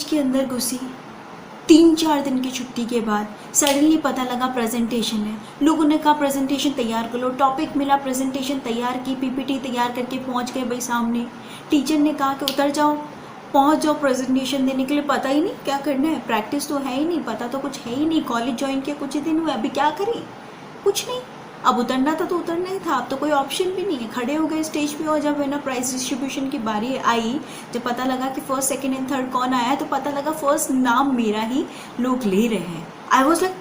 के अंदर घुसी। 3-4 दिन की छुट्टी के बाद सडनली पता लगा प्रेजेंटेशन है। लोगों ने कहा प्रेजेंटेशन तैयार कर लो, टॉपिक मिला, प्रेजेंटेशन तैयार की, पीपीटी तैयार करके पहुंच गए भाई सामने। टीचर ने कहा कि उतर जाओ, पहुंच जाओ प्रेजेंटेशन देने के लिए। पता ही नहीं क्या करना है, प्रैक्टिस तो है ही नहीं, पता तो कुछ है ही नहीं। कॉलेज ज्वाइन किया कुछ ही दिन हुए, अभी क्या करें, कुछ नहीं। अब उतरना था तो उतरना ही था, अब तो कोई ऑप्शन भी नहीं है। खड़े हो गए स्टेज पे और जब है ना प्राइज डिस्ट्रीब्यूशन की बारी आई, जब पता लगा कि फर्स्ट सेकंड एंड थर्ड कौन आया है, तो पता लगा फर्स्ट नाम मेरा ही लोग ले रहे हैं। आई वॉज लाइक,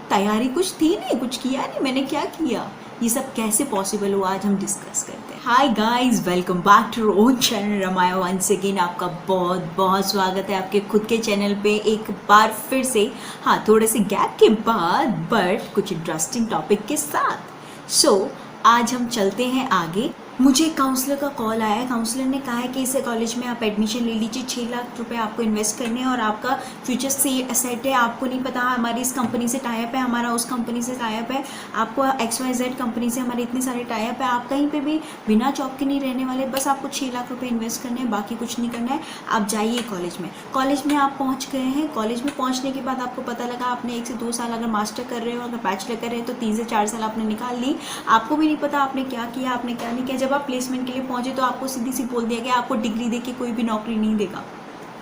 तैयारी कुछ थी नहीं, कुछ किया नहीं, मैंने क्या किया, ये सब कैसे पॉसिबल हुआ, आज हम डिस्कस करते हैं। Hi guys, welcome back to own channel Ramaya once again. आपका बहुत बहुत स्वागत है आपके खुद के चैनल पे एक बार फिर से। हाँ, थोड़े से गैप के बाद बट कुछ इंटरेस्टिंग टॉपिक के साथ। सो आज हम चलते हैं आगे। मुझे काउंसलर का कॉल आया है। काउंसलर ने कहा है कि इस कॉलेज में आप एडमिशन ले लीजिए, 6 लाख रुपए आपको इन्वेस्ट करने हैं और आपका फ्यूचर सेट है। आपको नहीं पता हमारी इस कंपनी से टाइप है, हमारा उस कंपनी से टाइप है, आपको XYZ कंपनी से हमारे इतने सारे टाइप है। आप कहीं पे भी बिना जॉब के नहीं रहने वाले, बस आपको 6 लाख रुपए इन्वेस्ट करने हैं, बाकी कुछ नहीं करना है। आप जाइए कॉलेज में। कॉलेज में आप पहुँच गए हैं। कॉलेज में पहुँचने के बाद आपको पता लगा आपने 1 से 2 साल अगर मास्टर कर रहे हो, अगर बैचलर कर रहे हो तो 3 से 4 साल आपने निकाल ली। आपको भी नहीं पता आपने क्या किया, आपने क्या नहीं किया। जब आप प्लेसमेंट के लिए पहुंचे तो आपको सीधी सी बोल दिया गया आपको डिग्री देके कोई भी नौकरी नहीं देगा।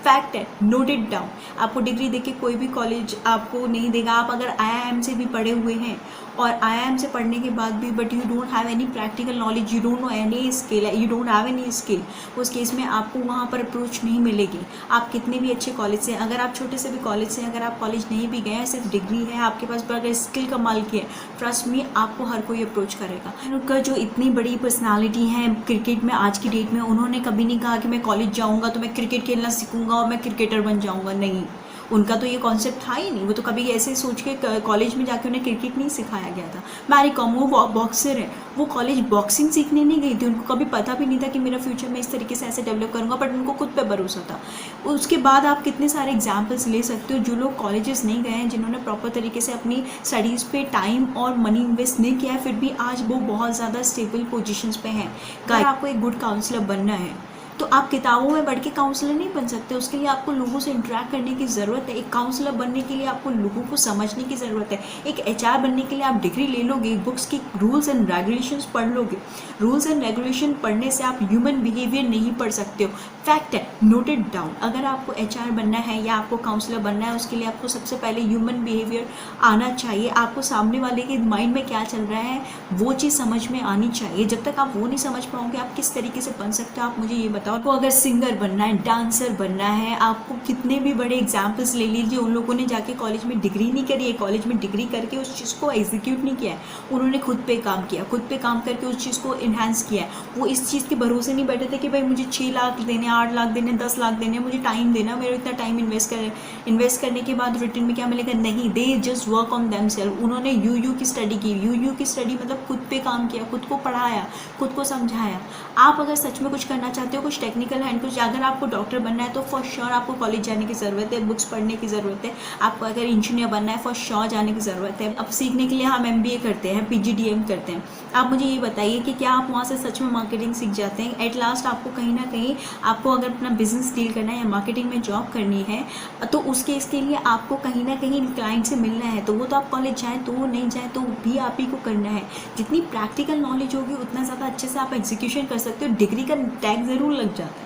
फैक्ट है, नोट इट डाउन। आपको डिग्री देके कोई भी कॉलेज आपको नहीं देगा। आप अगर IIM से भी पढ़े हुए हैं और IIM से पढ़ने के बाद भी but you don't have any practical knowledge, you don't know any skill, you don't have any skill, उस केस में आपको वहाँ पर अप्रोच नहीं मिलेगी। आप कितने भी अच्छे कॉलेज से, अगर आप छोटे से भी कॉलेज से, अगर आप कॉलेज नहीं भी गए हैं, सिर्फ डिग्री है आपके पास, पर अगर स्किल कमाल की है, ट्रस्ट में आपको हर कोई अप्रोच करेगा। उनका जो इतनी बड़ी पर्सनालिटी है क्रिकेट में आज की डेट में, उन्होंने कभी नहीं कहा कि मैं कॉलेज जाऊँगा तो मैं क्रिकेट खेलना सीखूंगा और मैं क्रिकेटर बन जाऊँगा। नहीं, उनका तो ये कॉन्सेप्ट था ही नहीं। वो तो कभी ऐसे सोच के कॉलेज में जाके उन्हें क्रिकेट नहीं सिखाया गया था। मैरी कॉम वो बॉक्सर है, वो कॉलेज बॉक्सिंग सीखने नहीं गई थी। उनको कभी पता भी नहीं था कि मेरा फ्यूचर में इस तरीके से ऐसे डेवलप करूँगा, बट उनको खुद पे भरोसा था। उसके बाद आप कितने सारे एग्जाम्पल्स ले सकते हो जो लोग कॉलेजेस नहीं गए हैं, जिन्होंने प्रॉपर तरीके से अपनी स्टडीज़ पे टाइम और मनी इन्वेस्ट नहीं किया है, फिर भी आज वो बहुत ज़्यादा स्टेबल पोजिशंस पे हैं। अगर आपको एक गुड काउंसलर बनना है तो आप किताबों में पढ़ के काउंसलर नहीं बन सकते। उसके लिए आपको लोगों से इंटरेक्ट करने की ज़रूरत है। एक काउंसलर बनने के लिए आपको लोगों को समझने की ज़रूरत है। एक HR बनने के लिए आप डिग्री ले लोगे, बुक्स की रूल्स एंड रेगुलेशंस पढ़ लोगे। रूल्स एंड रेगुलेशन पढ़ने से आप ह्यूमन बिहेवियर नहीं पढ़ सकते हो। फैक्ट है, नोट इट डाउन। अगर आपको HR बनना है या आपको काउंसलर बनना है, उसके लिए आपको सबसे पहले ह्यूमन बिहेवियर आना चाहिए। आपको सामने वाले के माइंड में क्या चल रहा है वो चीज़ समझ में आनी चाहिए। जब तक आप वो नहीं समझ पाओगे आप किस तरीके से बन सकते हो, आप मुझे ये बताओ। आपको अगर सिंगर बनना है, डांसर बनना है, आपको कितने भी बड़े एग्जाम्पल्स ले लीजिए, उन लोगों ने जाके कॉलेज में डिग्री नहीं करी है, कॉलेज में डिग्री करके उस चीज़ को एग्जीक्यूट नहीं किया है। उन्होंने खुद पे काम किया, खुद पे काम करके उस चीज़ को इन्हांस किया है। वो इस चीज़ के भरोसे नहीं बैठे थे कि भाई मुझे 6 लाख देने, 8 लाख देने, 10 लाख देने, मुझे टाइम देना, मेरा इतना टाइम इन्वेस्ट करने के बाद रिटर्न में क्या मिलेगा। नहीं, they just work on themselves. उन्होंने यू की स्टडी की। यू की स्टडी मतलब खुद पे काम किया, खुद को पढ़ाया, खुद को समझाया। आप अगर सच में कुछ करना चाहते हो, कुछ टेक्निकल हैंड, कुछ अगर आपको डॉक्टर बनना है तो फॉर श्योर आपको कॉलेज जाने की ज़रूरत है, बुक्स पढ़ने की ज़रूरत है। आपको अगर इंजीनियर बनना है, फॉर श्योर जाने की ज़रूरत है। अब सीखने के लिए हम MBA करते हैं, PGDM करते हैं। आप मुझे ये बताइए कि क्या आप वहाँ से सच में मार्केटिंग सीख जाते हैं। एट लास्ट आपको कहीं ना कहीं आपको अगर अपना बिजनेस डील करना है या मार्केटिंग में जॉब करनी है तो उसके इसके लिए आपको कहीं ना कहीं क्लाइंट से मिलना है, तो वो तो आप कॉलेज जाएँ तो नहीं जाएँ तो भी आप ही को करना है। जितनी प्रैक्टिकल नॉलेज होगी उतना ज़्यादा अच्छे से आप एग्जीक्यूशन कर सकते हो। डिग्री का टैग ज़रूर लग जाता है,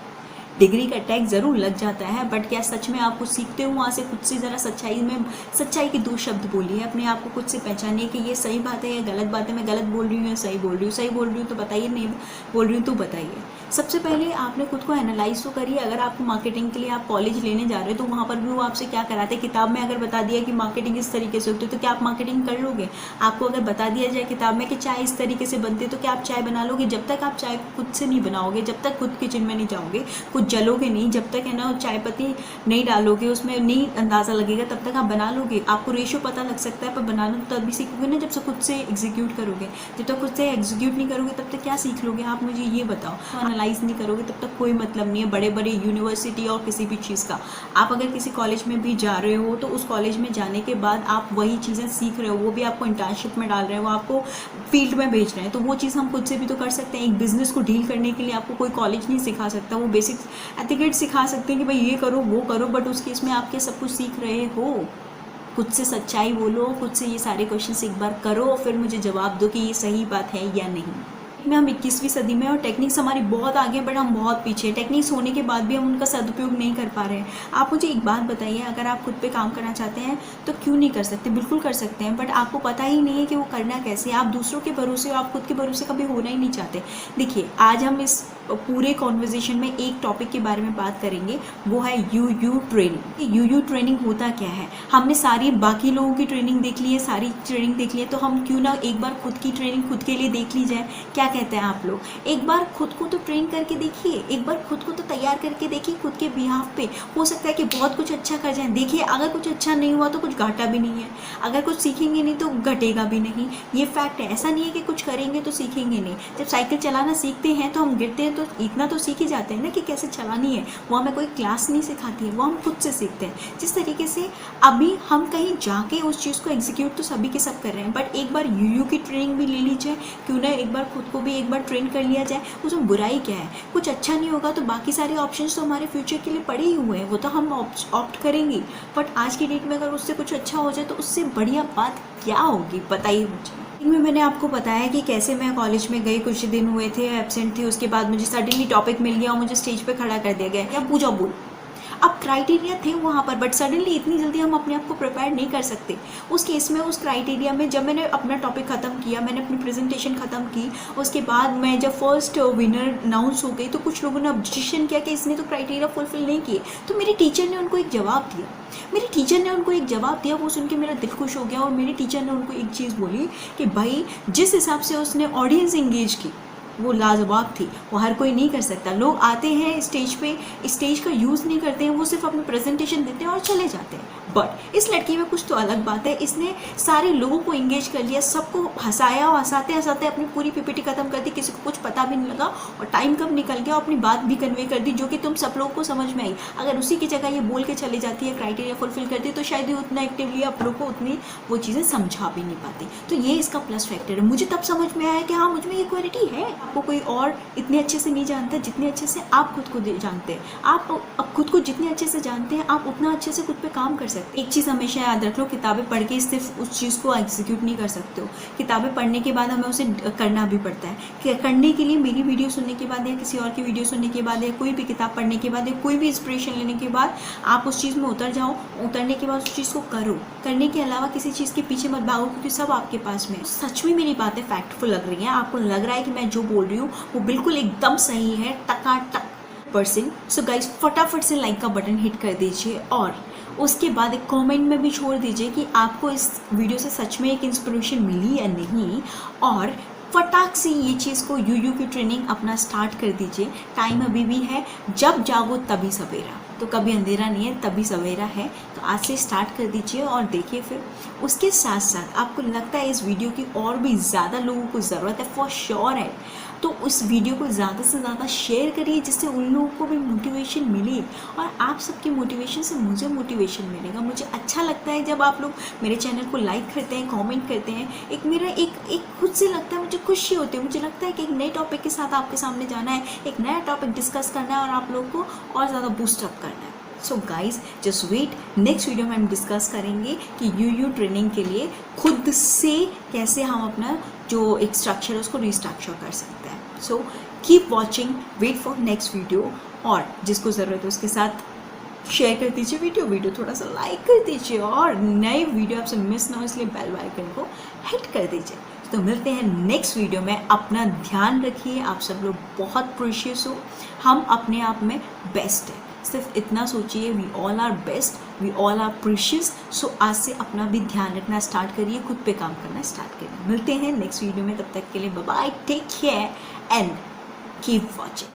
डिग्री का टैग ज़रूर लग जाता है, बट क्या सच में आप कुछ सीखते हो वहाँ से। खुद से ज़रा सच्चाई के 2 शब्द बोलिए, अपने आप को खुद से पहचानिए कि ये सही बात है या गलत बात है, मैं गलत बोल रही हूँ या सही बोल रही हूँ। सही बोल रही हूँ तो बताइए, नहीं बोल रही हूँ तो बताइए। सबसे पहले आपने खुद को एनालाइज तो करिए। अगर आपको मार्केटिंग के लिए आप कॉलेज लेने जा रहे हो तो वहाँ पर भी वो आपसे क्या कराते हैं। किताब में अगर बता दिया कि मार्केटिंग इस तरीके से होती है तो क्या आप मार्केटिंग कर लोगे। आपको अगर बता दिया जाए किताब में कि चाय इस तरीके से बनती है तो क्या आप चाय बना लोगे। जब तक आप चाय खुद से नहीं बनाओगे, जब तक खुद किचन में नहीं जाओगे, खुद जलोगे नहीं, जब तक है ना चाय पत्ती नहीं डालोगे, उसमें नहीं अंदाज़ा लगेगा, तब तक आप बना लोगे। आपको रेशो पता लग सकता है, पर बनाना तो तभी सीखोगे ना जब से खुद से एग्जीक्यूट करोगे। जब तक खुद से एग्जीक्यूट नहीं करोगे तब तक क्या सीख लोगे। आप मुझे ये बताओ। एनालाइज नहीं करोगे तब तक कोई मतलब नहीं है बड़े बड़े यूनिवर्सिटी और किसी भी चीज़ का। आप अगर किसी कॉलेज में भी जा रहे हो तो उस कॉलेज में जाने के बाद आप वही चीज़ें सीख रहे हो, वो भी आपको इंटर्नशिप में डाल रहे हैं, वो आपको फील्ड में भेज रहे हैं, तो वो चीज़ हम खुद से भी तो कर सकते हैं। एक बिजनेस को डील करने के लिए आपको कोई कॉलेज नहीं सिखा सकता, वो बेसिक एथिकेट सिखा सकते हैं कि भाई ये करो वो करो, बट उस केस में आप क्या सब कुछ सीख रहे हो? खुद से सच्चाई बोलो, खुद से ये सारे क्वेश्चंस एक बार करो और फिर मुझे जवाब दो कि ये सही बात है या नहीं। में हम 21वीं सदी में और टेक्निक्स हमारी बहुत आगे बट हम बहुत पीछे। टेक्निक्स होने के बाद भी हम उनका सदुपयोग नहीं कर पा रहे हैं। आप मुझे एक बात बताइए, अगर आप खुद पे काम करना चाहते हैं तो क्यों नहीं कर सकते? बिल्कुल कर सकते हैं, बट आपको पता ही नहीं है कि वो करना कैसे। आप दूसरों के भरोसे और आप खुद के भरोसे कभी होना ही नहीं चाहते। देखिए, आज हम इस पूरे कॉन्वर्जेशन में एक टॉपिक के बारे में बात करेंगे, वो है यूयू ट्रेनिंग। यूयू ट्रेनिंग होता क्या है? हमने सारी बाकी लोगों की ट्रेनिंग देख ली है, सारी ट्रेनिंग देख ली है, तो हम क्यों ना एक बार खुद की ट्रेनिंग खुद के लिए देख ली जाए। क्या कहते हैं आप लोग? एक बार खुद को तो ट्रेन करके देखिए, एक बार खुद को तो तैयार करके देखिए खुद के बिहाफ पे। हो सकता है कि बहुत कुछ अच्छा कर जाए। देखिए, अगर कुछ अच्छा नहीं हुआ तो कुछ घाटा भी नहीं है, अगर कुछ सीखेंगे नहीं तो घटेगा भी नहीं। ये फैक्ट है। ऐसा नहीं है कि कुछ करेंगे तो सीखेंगे नहीं। जब साइकिल चलाना सीखते हैं तो हम गिरते हैं तो इतना तो सीख ही जाते हैं ना कि कैसे चलानी है। वो हमें कोई क्लास नहीं सिखाती है, वो हम खुद से सीखते हैं। जिस तरीके से अभी हम कहीं जाके उस चीज़ को एग्जीक्यूट तो सभी के सब कर रहे हैं, बट एक बार यूयू की ट्रेनिंग भी ले ली जाए, क्यों ना एक बार खुद को भी एक बार ट्रेन कर लिया जाए। उसमें बुराई क्या है? कुछ अच्छा नहीं होगा तो बाकी सारे ऑप्शंस तो हमारे फ्यूचर के लिए पड़े ही हुए हैं, वो तो हम ऑप्ट करेंगे। बट आज की डेट में अगर उससे कुछ अच्छा हो जाए तो उससे बढ़िया बात क्या होगी, बताइए मुझे। इनमें मैंने आपको बताया कि कैसे मैं कॉलेज में गई, कुछ दिन हुए थे, एब्सेंट थी, उसके बाद मुझे सडनली टॉपिक मिल गया और मुझे स्टेज पे खड़ा कर दिया गया, या पूजा बोल। अब क्राइटेरिया थे वहाँ पर, बट सडनली इतनी जल्दी हम अपने आप को प्रिपेयर नहीं कर सकते। उस केस में, उस क्राइटेरिया में जब मैंने अपना टॉपिक ख़त्म किया, मैंने अपनी प्रेजेंटेशन ख़त्म की, उसके बाद मैं जब फर्स्ट विनर अनाउंस हो गई तो कुछ लोगों ने ऑब्जेक्शन किया कि इसने तो क्राइटेरिया फुलफिल नहीं किए। तो मेरे टीचर ने उनको एक जवाब दिया, वो सुन के मेरा दिल खुश हो गया। और मेरे टीचर ने उनको एक चीज़ बोली कि भाई, जिस हिसाब से उसने ऑडियंस इंगेज की वो लाजवाब थी, वो हर कोई नहीं कर सकता। लोग आते हैं स्टेज पे, स्टेज का यूज़ नहीं करते हैं, वो सिर्फ अपनी प्रेजेंटेशन देते हैं और चले जाते हैं। बट इस लड़की में कुछ तो अलग बात है। इसने सारे लोगों को इंगेज कर लिया, सबको हंसाया और हंसाते हंसाते अपनी पूरी पीपीटी खत्म कर दी, किसी को कुछ पता भी नहीं लगा और टाइम कब निकल गया, अपनी बात भी कन्वे कर दी जो कि तुम सब लोगों को समझ में आई। अगर उसी की जगह ये बोल के चली जाती है, क्राइटेरिया फुलफिल करती, तो शायद ये उतना एक्टिवली आप लोग को उतनी वो चीज़ें समझा भी नहीं पाती। तो ये इसका प्लस फैक्टर है। मुझे तब समझ में आया कि हाँ, मुझ में ये क्वालिटी है। आपको कोई और इतने अच्छे से नहीं जानता जितने अच्छे से आप खुद को जानते हैं। आप खुद को जितने अच्छे से जानते हैं, आप उतना अच्छे से खुद पे काम कर सकते हैं। एक चीज़ हमेशा याद रख लो, किताबें पढ़ के सिर्फ उस चीज़ को एग्जीक्यूट नहीं कर सकते हो। किताबें पढ़ने के बाद हमें उसे करना भी पड़ता है। कि करने के लिए मेरी वीडियो सुनने के बाद या किसी और की वीडियो सुनने के बाद या कोई भी किताब पढ़ने के बाद या कोई भी इंस्पिरेशन लेने के बाद आप उस चीज़ में उतर जाओ। उतरने के बाद उस चीज़ को करो। करने के अलावा किसी चीज़ के पीछे मत भागो, क्योंकि सब आपके पास में। सच में मेरी बातें फैक्टफुल लग रही हैं, आपको लग रहा है कि मैं जो बोल रही हूँ वो बिल्कुल एकदम सही है, टकाटक परसेंट। सो गाइस, फटाफट से लाइक का बटन हिट कर दीजिए और उसके बाद एक कमेंट में भी छोड़ दीजिए कि आपको इस वीडियो से सच में एक इंस्पिरेशन मिली या नहीं। और फटाक से ये चीज़ को यूयू की ट्रेनिंग अपना स्टार्ट कर दीजिए। टाइम अभी भी है, जब जागो तभी सवेरा। तो कभी अंधेरा नहीं है, तभी सवेरा है। तो आज से स्टार्ट कर दीजिए और देखिए फिर उसके साथ साथ आपको लगता है इस वीडियो की और भी ज़्यादा लोगों को ज़रूरत है, फॉर श्योर है, तो उस वीडियो को ज़्यादा से ज़्यादा शेयर करिए, जिससे उन लोगों को भी मोटिवेशन मिले। और आप सबकी मोटिवेशन से मुझे मोटिवेशन मिलेगा। मुझे अच्छा लगता है जब आप लोग मेरे चैनल को लाइक करते हैं, कमेंट करते हैं। एक मेरा एक खुद से लगता है, मुझे खुशी होती है। मुझे लगता है कि एक नए टॉपिक के साथ आपके सामने जाना है, एक नया टॉपिक डिस्कस करना है और आप लोग को और ज़्यादा बूस्टअप करना है। So guys, just wait, next video में हम डिस्कस करेंगे कि यूयू ट्रेनिंग के लिए खुद से कैसे हम अपना जो एक स्ट्रक्चर है उसको रिस्ट्रक्चर कर सकते हैं। So keep watching, wait for next video. और जिसको ज़रूरत है उसके साथ शेयर कर दीजिए वीडियो थोड़ा सा लाइक कर दीजिए और नए वीडियो आपसे मिस ना हो इसलिए बेल आइकन को हिट कर दीजिए। तो मिलते हैं नेक्स्ट वीडियो में। अपना ध्यान रखिए, आप सब लोग बहुत प्रीशियस हो, हम अपने आप में बेस्ट है। सिर्फ इतना सोचिए, we all are best, we all are precious. So आज से अपना भी ध्यान रखना स्टार्ट करिए, खुद पे काम करना स्टार्ट करिए। मिलते हैं नेक्स्ट वीडियो में, तब तक के लिए bye bye, take care and keep watching.